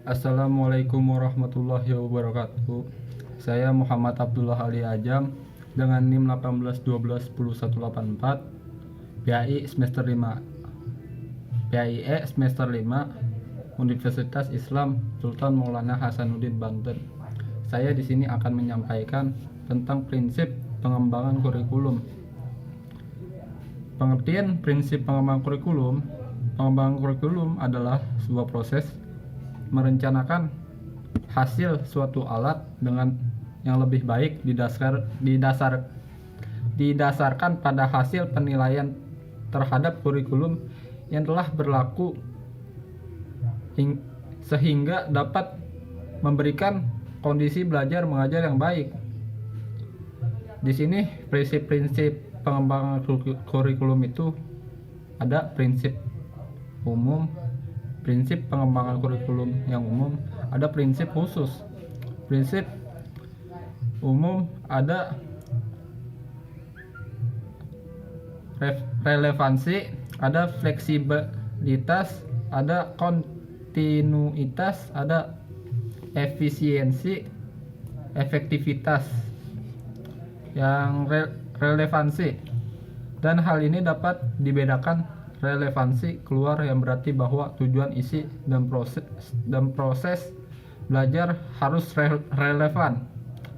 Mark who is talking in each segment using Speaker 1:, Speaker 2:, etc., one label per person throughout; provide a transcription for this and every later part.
Speaker 1: Assalamualaikum warahmatullahi wabarakatuh. Saya Muhammad Abdullah Ali Ajam dengan NIM 18121184 PAI semester 5 PAIE semester 5 Universitas Islam Sultan Maulana Hasanuddin Banten. Saya di sini akan menyampaikan tentang prinsip pengembangan kurikulum. Pengertian prinsip pengembangan kurikulum. Pengembangan kurikulum adalah sebuah proses merencanakan hasil suatu alat dengan yang lebih baik didasarkan pada hasil penilaian terhadap kurikulum yang telah berlaku sehingga dapat memberikan kondisi belajar mengajar yang baik. Di sini prinsip-prinsip pengembangan kurikulum itu ada prinsip umum, prinsip pengembangan kurikulum yang umum, ada prinsip khusus. Prinsip umum ada relevansi, ada fleksibilitas, ada kontinuitas, ada efisiensi, efektivitas. Yang relevansi, dan hal ini dapat dibedakan. Relevansi keluar yang berarti bahwa tujuan, isi, dan proses belajar harus relevan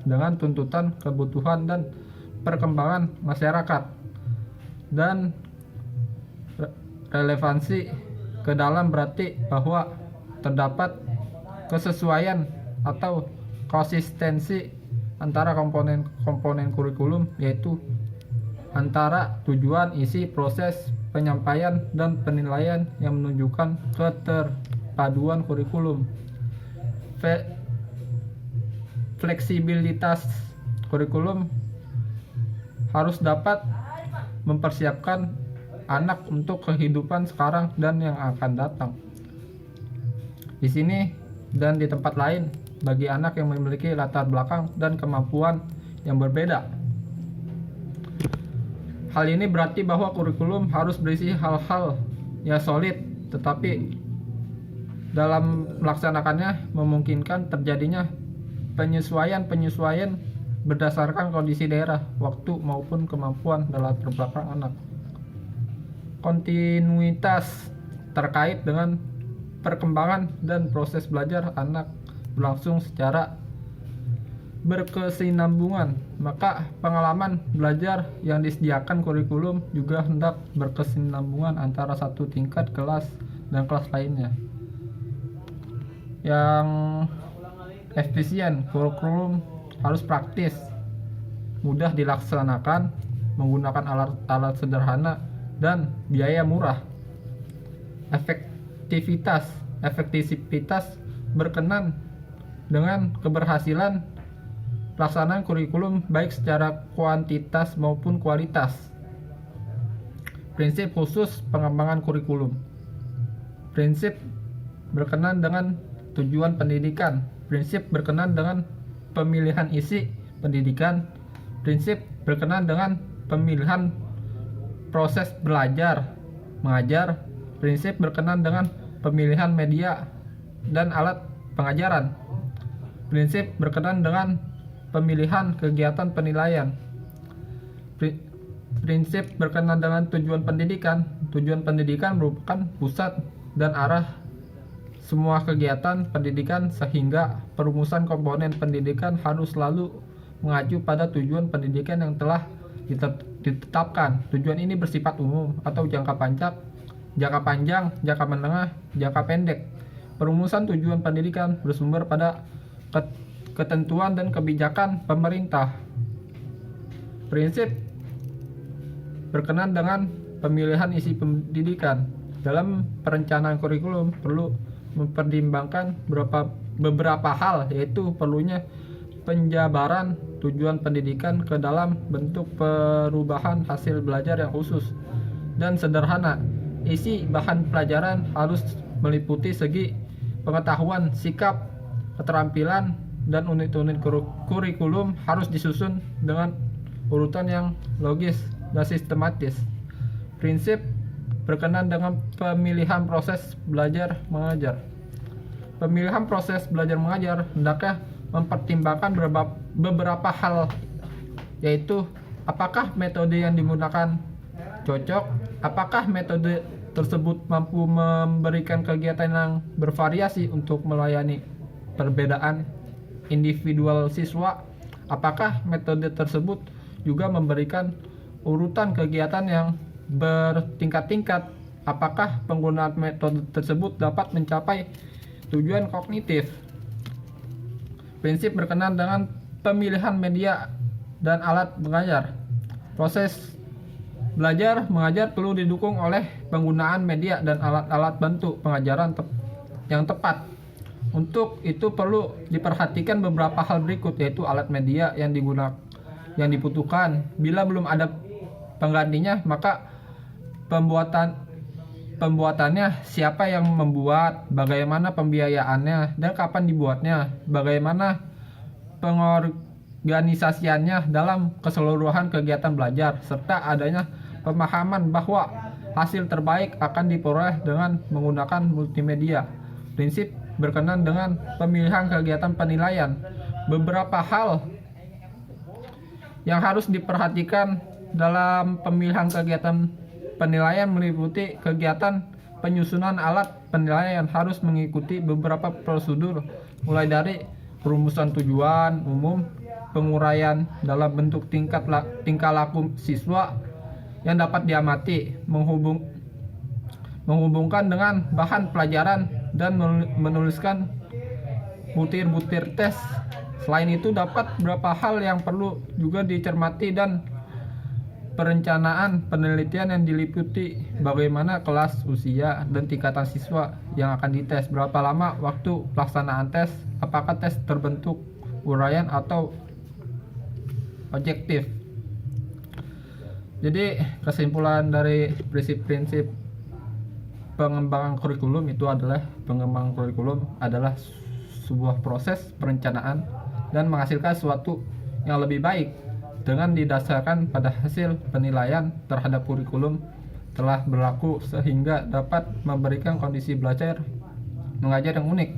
Speaker 1: dengan tuntutan, kebutuhan, dan perkembangan masyarakat. Dan relevansi ke dalam berarti bahwa terdapat kesesuaian atau konsistensi antara komponen kurikulum, yaitu antara tujuan, isi, proses penyampaian, dan penilaian yang menunjukkan keterpaduan kurikulum. Fleksibilitas kurikulum harus dapat mempersiapkan anak untuk kehidupan sekarang dan yang akan datang. Di sini dan di tempat lain bagi anak yang memiliki latar belakang dan kemampuan yang berbeda. Hal ini berarti bahwa kurikulum harus berisi hal-hal yang solid, tetapi dalam melaksanakannya memungkinkan terjadinya penyesuaian berdasarkan kondisi daerah, waktu, maupun kemampuan dan latar belakang anak. Kontinuitas terkait dengan perkembangan dan proses belajar anak berlangsung secara berkesinambungan, maka pengalaman belajar yang disediakan kurikulum juga hendak berkesinambungan antara satu tingkat kelas dan kelas lainnya. Yang efisien, kurikulum harus praktis, mudah dilaksanakan, menggunakan alat sederhana, dan biaya murah. Efektivitas berkenan dengan keberhasilan pelaksanaan kurikulum baik secara kuantitas maupun kualitas. Prinsip khusus pengembangan kurikulum. Prinsip berkenan dengan tujuan pendidikan. Prinsip berkenan dengan pemilihan isi pendidikan. Prinsip berkenan dengan pemilihan proses belajar mengajar. Prinsip berkenan dengan pemilihan media dan alat pengajaran. Prinsip berkenan dengan pemilihan kegiatan penilaian. Prinsip berkenan dengan tujuan pendidikan. Tujuan pendidikan merupakan pusat dan arah semua kegiatan pendidikan, sehingga perumusan komponen pendidikan harus selalu mengacu pada tujuan pendidikan yang telah ditetapkan. Tujuan ini bersifat umum atau jangka panjang, jangka menengah, jangka pendek. Perumusan tujuan pendidikan bersumber pada ketentuan dan kebijakan pemerintah. Prinsip berkenan dengan pemilihan isi pendidikan. Dalam perencanaan kurikulum perlu mempertimbangkan beberapa hal, yaitu perlunya penjabaran tujuan pendidikan ke dalam bentuk perubahan hasil belajar yang khusus dan sederhana. Isi bahan pelajaran harus meliputi segi pengetahuan, sikap, keterampilan, dan unit-unit kurikulum harus disusun dengan urutan yang logis dan sistematis. Prinsip berkenan dengan pemilihan proses belajar mengajar. Pemilihan proses belajar mengajar hendaknya mempertimbangkan beberapa hal, yaitu apakah metode yang digunakan cocok, apakah metode tersebut mampu memberikan kegiatan yang bervariasi untuk melayani perbedaan individual siswa, apakah metode tersebut juga memberikan urutan kegiatan yang bertingkat-tingkat, apakah penggunaan metode tersebut dapat mencapai tujuan kognitif. Prinsip berkenaan dengan pemilihan media dan alat mengajar. Proses belajar mengajar perlu didukung oleh penggunaan media dan alat-alat bantu pengajaran yang tepat. Untuk itu perlu diperhatikan beberapa hal berikut, yaitu alat media yang dibutuhkan. Bila belum ada penggantinya, maka pembuatannya siapa yang membuat, bagaimana pembiayaannya, dan kapan dibuatnya, bagaimana pengorganisasiannya dalam keseluruhan kegiatan belajar, serta adanya pemahaman bahwa hasil terbaik akan diperoleh dengan menggunakan multimedia. Prinsip berkenaan dengan pemilihan kegiatan penilaian. Beberapa hal yang harus diperhatikan dalam pemilihan kegiatan penilaian meliputi kegiatan penyusunan alat penilaian harus mengikuti beberapa prosedur, mulai dari perumusan tujuan umum, penguraian dalam bentuk tingkah laku siswa yang dapat diamati, menghubungkan dengan bahan pelajaran, dan menuliskan butir-butir tes. Selain itu, dapat beberapa hal yang perlu juga dicermati dan perencanaan penelitian yang diliputi bagaimana kelas, usia, dan tingkatan siswa yang akan dites, berapa lama waktu pelaksanaan tes, apakah tes terbentuk uraian atau objektif. Jadi kesimpulan dari prinsip-prinsip pengembangan kurikulum itu adalah pengembangan kurikulum adalah sebuah proses perencanaan dan menghasilkan sesuatu yang lebih baik dengan didasarkan pada hasil penilaian terhadap kurikulum telah berlaku sehingga dapat memberikan kondisi belajar mengajar yang unik.